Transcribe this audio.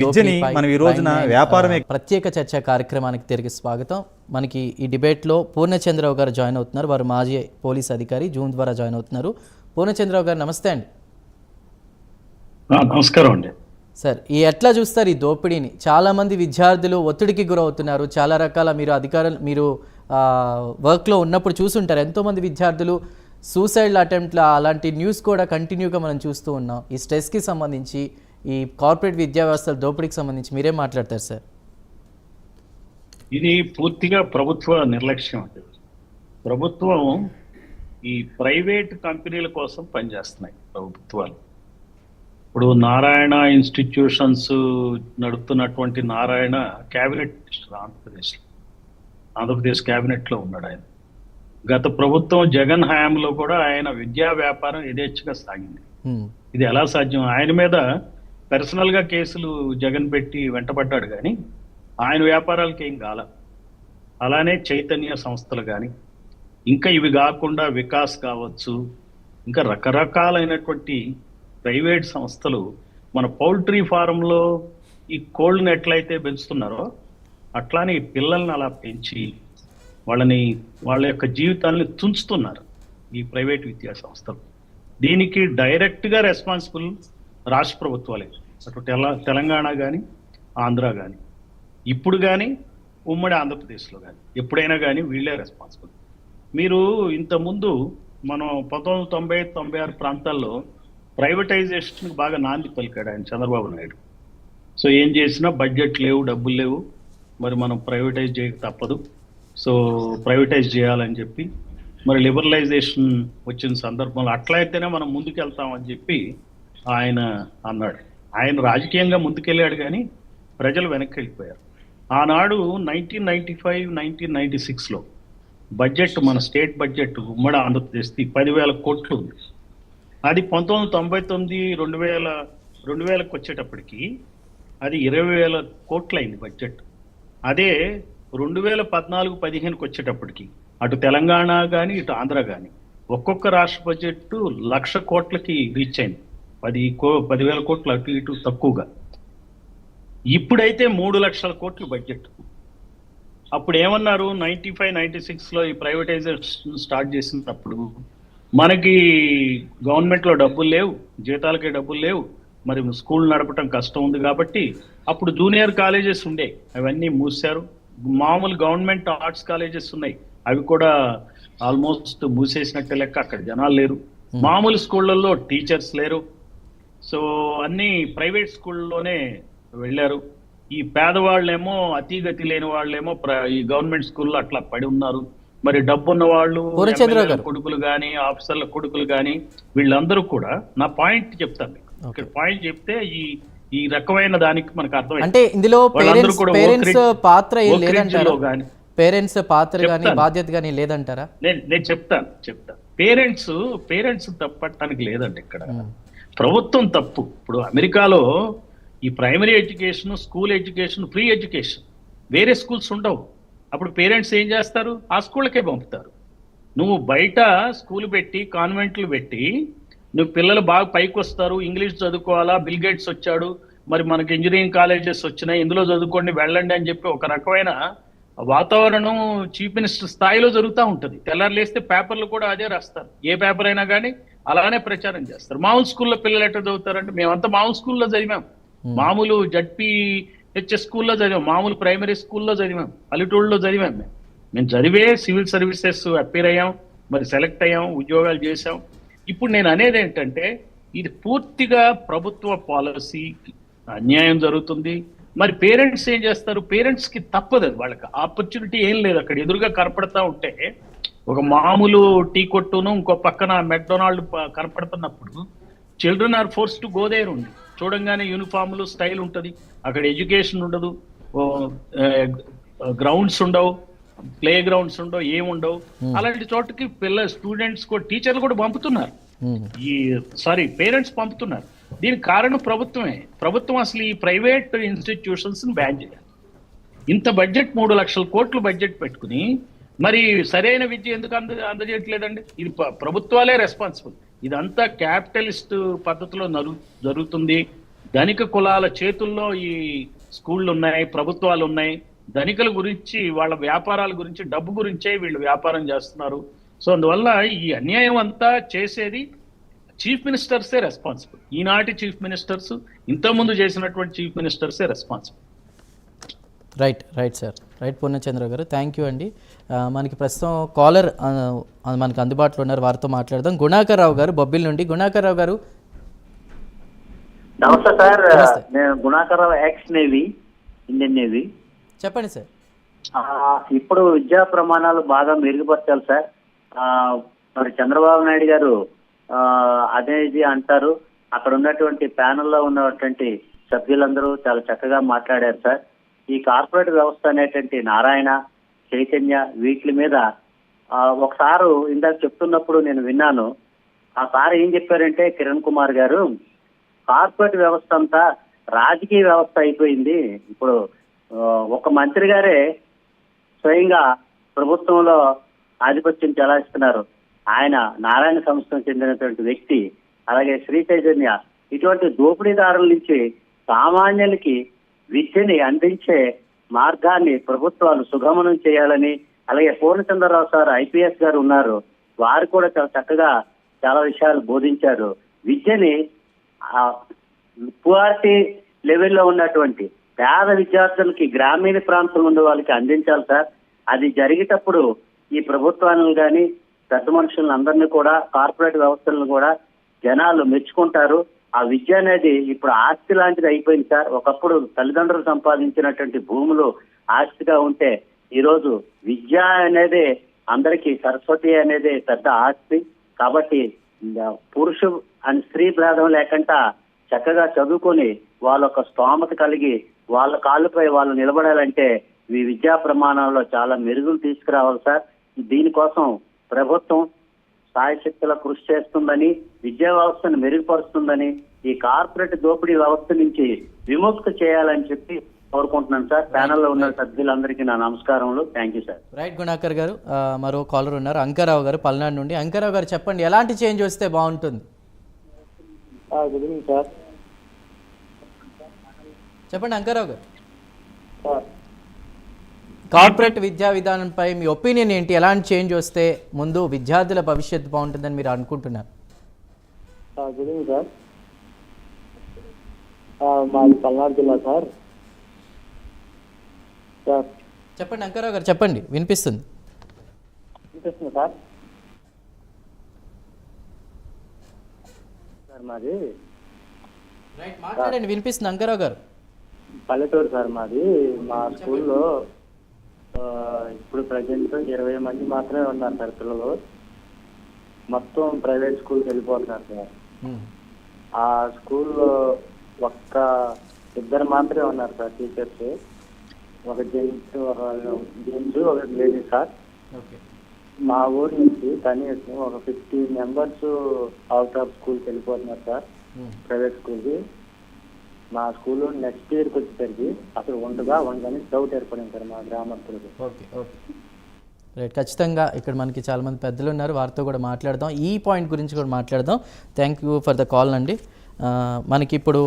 విద్యని మనం ఈ రోజున వ్యాపారమే. ప్రత్యేక చర్చ కార్యక్రమానికి తిరిగి స్వాగతం. మనకి ఈ డిబేట్లో పూర్ణచంద్రరావు గారు జాయిన్ అవుతున్నారు. వారు మాజీ పోలీస్ అధికారి, జూమ్ ద్వారా జాయిన్ అవుతున్నారు. పూర్ణచంద్రరావు గారు నమస్తే అండి. నమస్కారం అండి. సార్, ఎట్లా చూస్తారు ఈ దోపిడీని? చాలామంది విద్యార్థులు ఒత్తిడికి గురవుతున్నారు. చాలా రకాల మీరు వర్క్లో ఉన్నప్పుడు చూసుంటారు. ఎంతోమంది విద్యార్థులు సూసైడ్ అటెంప్ట్ల అలాంటి న్యూస్ కూడా కంటిన్యూగా మనం చూస్తూ ఉన్నాం. ఈ స్ట్రెస్కి సంబంధించి, ఈ కార్పొరేట్ విద్యా వ్యవస్థల దోపిడీకి సంబంధించి మీరేం మాట్లాడతారు సార్? ఇది పూర్తిగా ప్రభుత్వ నిర్లక్ష్యం అండి. ప్రభుత్వం ఈ ప్రైవేట్ కంపెనీల కోసం పనిచేస్తున్నాయి ప్రభుత్వాలు. ఇప్పుడు నారాయణ ఇన్స్టిట్యూషన్స్ నడుపుతున్నటువంటి నారాయణ క్యాబినెట్ ఆంధ్రప్రదేశ్ క్యాబినెట్లో ఉన్నాడు ఆయన. గత ప్రభుత్వం జగన్ హయాంలో కూడా ఆయన విద్యా వ్యాపారం యథేచ్ఛగా సాగింది. ఇది ఎలా సాధ్యం? ఆయన మీద పర్సనల్గా కేసులు జగన్ పెట్టి వెంటబడ్డాడు, కానీ ఆయన వ్యాపారాలకి ఏం కాల. అలానే చైతన్య సంస్థలు కానీ, ఇంకా ఇవి కాకుండా వికాస్ కావచ్చు, ఇంకా రకరకాలైనటువంటి ప్రైవేట్ సంస్థలు మన పౌల్ట్రీ ఫారంలో ఈ కోళ్ళని ఎట్లయితే పెంచుతున్నారో అట్లానే ఈ పిల్లల్ని అలా పెంచి వాళ్ళ యొక్క జీవితాలని తుంచుతున్నారు ఈ ప్రైవేట్ విద్యా సంస్థలు. దీనికి డైరెక్ట్గా రెస్పాన్సిబుల్ రాష్ట్ర ప్రభుత్వాలే, అటు తెలంగాణ కానీ ఆంధ్ర కానీ, ఇప్పుడు కానీ ఉమ్మడి ఆంధ్రప్రదేశ్లో కానీ, ఎప్పుడైనా కానీ వీళ్ళే రెస్పాన్సిబుల్. మీరు ఇంతకుముందు మనం 1990-96 ప్రాంతాల్లో ప్రైవేటైజేషన్కి బాగా నాంది పలికాడు ఆయన చంద్రబాబు నాయుడు. సో ఏం చేసినా బడ్జెట్ లేవు, డబ్బులు లేవు, మరి మనం ప్రైవేటైజ్ చేయక తప్పదు, సో ప్రైవేటైజ్ చేయాలని చెప్పి మరి లిబరలైజేషన్ వచ్చిన సందర్భంలో అట్లా అయితేనే మనం ముందుకెళ్తామని చెప్పి ఆయన అన్నాడు. ఆయన రాజకీయంగా ముందుకెళ్ళాడు, కానీ ప్రజలు వెనక్కి వెళ్ళిపోయారు. ఆనాడు 1995-1996లో బడ్జెట్, మన స్టేట్ బడ్జెట్ ఉమ్మడి ఆంధ్రప్రదేశ్కి 10,000 కోట్లు ఉంది. అది 1999-2000 వచ్చేటప్పటికి అది 20,000 కోట్లు అయింది బడ్జెట్. అదే 2014-15 వచ్చేటప్పటికి అటు తెలంగాణ కానీ ఇటు ఆంధ్ర కానీ ఒక్కొక్క రాష్ట్ర బడ్జెట్ 1,00,000 కోట్లకి రీచ్ అయింది. 10,000 కోట్లు అటు ఇటు తక్కువగా. ఇప్పుడైతే 3,00,000 కోట్లు బడ్జెట్. అప్పుడు ఏమన్నారు, 95-96లో ఈ ప్రైవేటైజేషన్ స్టార్ట్ చేసినప్పుడు మనకి గవర్నమెంట్లో డబ్బులు లేవు, జీతాలకే డబ్బులు లేవు, మరి స్కూల్ నడపటం కష్టం ఉంది కాబట్టి అప్పుడు జూనియర్ కాలేజెస్ ఉండే, అవన్నీ మూసారు. మామూలు గవర్నమెంట్ ఆర్ట్స్ కాలేజెస్ ఉన్నాయి, అవి కూడా ఆల్మోస్ట్ మూసేసినట్టే లెక్క, అక్కడ జనాలు లేరు. మామూలు స్కూళ్ళల్లో టీచర్స్ లేరు. సో అన్ని ప్రైవేట్ స్కూళ్ళలోనే వెళ్ళారు. ఈ పేదవాళ్ళేమో, అతిగతి లేని వాళ్ళేమో ఈ గవర్నమెంట్ స్కూల్లో అట్లా పడి ఉన్నారు. మరి డబ్బున్న వాళ్ళు, కొడుకులు కానీ, ఆఫీసర్ల కొడుకులు కానీ, వీళ్ళందరూ కూడా, నా పాయింట్ చెప్తాను మీకు, ఇక్కడ పాయింట్ చెప్తే ఈ రకమైన దానికి మనకు అర్థం అంటే ఇందులో పేరెంట్స్ పాత్ర కానీ బాధ్యత కానీ లేదంటారా? నేను చెప్తాను. పేరెంట్స్ తప్పటానికి లేదండి. ఇక్కడ ప్రభుత్వం తప్పు. ఇప్పుడు అమెరికాలో ఈ primary education, school education, free education, వేరే స్కూల్స్ ఉండవు. అప్పుడు పేరెంట్స్ ఏం చేస్తారు, ఆ స్కూళ్ళకే పంపుతారు. నువ్వు బయట స్కూల్ పెట్టి, కాన్వెంట్లు పెట్టి, నువ్వు పిల్లలు బాగా పైకి వస్తారు, ఇంగ్లీష్ చదువుకోవాలా, బిల్ గేట్స్ వచ్చాడు, మరి మనకి ఇంజనీరింగ్ కాలేజెస్ వచ్చినాయి, ఇందులో చదువుకోండి, వెళ్ళండి అని చెప్పి ఒక రకమైన వాతావరణం చీఫ్ మినిస్టర్ స్థాయిలో జరుగుతూ ఉంటుంది. తెల్లారు లేస్తే పేపర్లు కూడా అదే రాస్తారు, ఏ పేపర్ అయినా కానీ అలానే ప్రచారం చేస్తారు. మామూలు స్కూల్లో పిల్లలు ఎట్లా చదువుతారంటే, మేమంతా మామూలు స్కూల్లో చదివాం, మామూలు జడ్పీహెచ్ఎస్ స్కూల్లో చదివాం, మామూలు ప్రైమరీ స్కూల్లో చదివాం, పల్లెటూళ్ళలో చదివాం. మేము చదివే సివిల్ సర్వీసెస్ అపీర్ అయ్యాం, మరి సెలెక్ట్ అయ్యాం, ఉద్యోగాలు చేసాం. ఇప్పుడు నేను అనేది ఏంటంటే, ఇది పూర్తిగా ప్రభుత్వ పాలసీ అన్యాయం జరుగుతుంది. మరి పేరెంట్స్ ఏం చేస్తారు? పేరెంట్స్కి తప్పదు, వాళ్ళకి ఆపర్చునిటీ ఏం లేదు. అక్కడ ఎదురుగా కనపడతా ఉంటే ఒక మామూలు టీ కొట్టును, ఇంకో పక్కన మెక్డొనాల్డ్ కనపడుతున్నప్పుడు children are force to go there. ఉంది చూడంగానే యూనిఫామ్లు, స్టైల్ ఉంటుంది, అక్కడ ఎడ్యుకేషన్ ఉండదు, గ్రౌండ్స్ ఉండవు, ప్లే గ్రౌండ్స్ ఉండవు, ఏముండవు. అలాంటి చోటకి స్టూడెంట్స్ కూడా, టీచర్లు కూడా పంపుతున్నారు, పేరెంట్స్ పంపుతున్నారు. దీనికి కారణం ప్రభుత్వమే. ప్రభుత్వం అసలు ఈ ప్రైవేట్ ఇన్స్టిట్యూషన్స్ బ్యాన్ చేయాలి. ఇంత బడ్జెట్, 3,00,000 కోట్లు బడ్జెట్ పెట్టుకుని మరి సరైన విద్య ఎందుకు అందజేయట్లేదండి? ఇది ప్రభుత్వాలే రెస్పాన్సిబుల్. ఇదంతా క్యాపిటలిస్ట్ పద్ధతిలో జరుగుతుంది. ధనిక కులాల చేతుల్లో ఈ స్కూళ్ళు ఉన్నాయి, ప్రభుత్వాలు ఉన్నాయి. ధనికుల గురించి, వాళ్ళ వ్యాపారాల గురించి, డబ్బు గురించే వీళ్ళు వ్యాపారం చేస్తున్నారు. సో అందువల్ల ఈ అన్యాయం అంతా చేసేది చీఫ్ మినిస్టర్సే రెస్పాన్సిబుల్. ఈనాటి చీఫ్ మినిస్టర్స్, ఇంతకుముందు చేసినటువంటి చీఫ్ మినిస్టర్సే responsible. Right sir, right Purnachandra గారు, థ్యాంక్ యూ అండి. మనకి ప్రస్తుతం కాలర్ మనకు అందుబాటులో ఉన్నారు, వారితో మాట్లాడదాం. గుణాకర్ రావు గారు బొబ్బిల్ నుండి. గుణాకర్ రావు గారు నమస్తే సార్. నేను గుణాకర్ రావు, ఎక్స్ నేవీ, ఇండియన్ నేవీ. చెప్పండి సార్. ఇప్పుడు విద్యా ప్రమాణాలు బాగా మెరుగుపరచాలి సార్. మరి చంద్రబాబు నాయుడు గారు అనేది అంటారు. అక్కడ ఉన్నటువంటి ప్యానెల్లో ఉన్నటువంటి సభ్యులందరూ చాలా చక్కగా మాట్లాడారు సార్. ఈ కార్పొరేట్ వ్యవస్థ అనేటువంటి నారాయణ, చైతన్య, వీటి మీద ఒకసారి ఇందాక చెప్తున్నప్పుడు నేను విన్నాను. ఆ సార్ ఏం చెప్పారంటే, కిరణ్ కుమార్ గారు, కార్పొరేట్ వ్యవస్థ అంతా రాజకీయ వ్యవస్థ అయిపోయింది. ఇప్పుడు ఒక మంత్రి గారే స్వయంగా ప్రభుత్వంలో ఆధిపత్యం చెలాయిస్తున్నారు. ఆయన నారాయణ సంస్థకు చెందినటువంటి వ్యక్తి. అలాగే శ్రీ చైతన్య, ఇటువంటి దోపిడీదారుల నుంచి సామాన్యులకి విద్యని అందించే మార్గాన్ని ప్రభుత్వాలు సుగమనం చేయాలని, అలాగే పూర్ణచంద్రరావు సార్ ఐపీఎస్ గారు ఉన్నారు, వారు కూడా చాలా చక్కగా చాలా విషయాలు బోధించారు. విద్యని పువార్టీ లెవెల్లో ఉన్నటువంటి పేద విద్యార్థులకి, గ్రామీణ ప్రాంతంలో ఉన్న వాళ్ళకి అందించాలి సార్. అది జరిగేటప్పుడు ఈ ప్రభుత్వాలను కానీ పెద్ద మనుషులను అందరినీ కూడా, కార్పొరేట్ వ్యవస్థలను కూడా జనాలు మెచ్చుకుంటారు. ఆ విద్య అనేది ఇప్పుడు ఆస్తి లాంటిది అయిపోయింది సార్. ఒకప్పుడు తల్లిదండ్రులు సంపాదించినటువంటి భూములు ఆస్తిగా ఉంటే, ఈరోజు విద్య అనేది అందరికీ, సరస్వతి అనేది పెద్ద ఆస్తి. కాబట్టి పురుషు అని స్త్రీ భేదం లేకుండా చక్కగా చదువుకొని వాళ్ళొక స్తోమత కలిగి వాళ్ళ కాళ్ళపై వాళ్ళు నిలబడాలంటే ఈ విద్యా ప్రమాణాల్లో చాలా మెరుగులు తీసుకురావాలి సార్. దీనికోసం ప్రభుత్వం సాయశక్తుల కృషి చేస్తుందని, విద్యా వ్యవస్థను మెరుగుపరుస్తుందని, ఈ కార్పొరేట్ దోపిడీ వ్యవస్థ నుంచి విముక్తి చేయాలని చెప్పి కోరుకుంటున్నాను సార్. ప్యానెల్లో ఉన్న సభ్యులందరికీ నా నమస్కారములు. Thank you sir. Right Gunakar గారు. మరో కాలర్ ఉన్నారు, అంకారావు గారు, పల్నాడు నుండి. అంకారావు గారు చెప్పండి, ఎలాంటి చేంజ్ వస్తే బాగుంటుంది? Good evening sir. చెప్పండి అంకారావు గారు. కార్పొరేట్ విద్యా విధానంపై మీ ఒపీనియన్ ఏంటి? ఎలాంటి చేంజ్ వస్తే ముందు విద్యార్థుల భవిష్యత్తు బాగుంటుందని మీరు అనుకుంటున్నారు? Good evening sir. మాది పల్నాడు జిల్లా సార్. సార్ చెప్పండి అంకారావు గారు, చెప్పండి, వినిపిస్తుంది. వినిపిస్తుంది సార్. సార్ మాది రైట్, మాట్లాడండి, వినిపిస్తుంది అంకారావు గారు. పల్లెటూరు సార్ మాది. మా స్కూల్లో ఇప్పుడు ప్రజెంట్ 20 మంది మాత్రమే ఉన్నారు సార్ పిల్లలు. మొత్తం ప్రైవేట్ స్కూల్కి వెళ్ళిపోతున్నారు సార్. ఆ స్కూల్లో ఒక్క ఇద్దరు మాత్రమే ఉన్నారు సార్ టీచర్స్. ఒక జెంట్స్, ఒక లేడీ సార్. మా ఊరి నుంచి కనీసం ఒక 15 మెంబర్స్ అవుట్ ఆఫ్ స్కూల్కి వెళ్ళిపోతున్నారు సార్, ప్రైవేట్ స్కూల్కి. మా స్కూల్లో నెక్స్ట్ ఇయర్కి వచ్చేసరికి అసలు ఉండదని డౌట్ ఏర్పడింది సార్ మా గ్రామస్తులకు. ఓకే రైట్, ఖచ్చితంగా ఇక్కడ మనకి చాలామంది పెద్దలు ఉన్నారు, వారితో కూడా మాట్లాడదాం, ఈ పాయింట్ గురించి కూడా మాట్లాడదాం. Thank you for the call అండి. మనకి ఇప్పుడు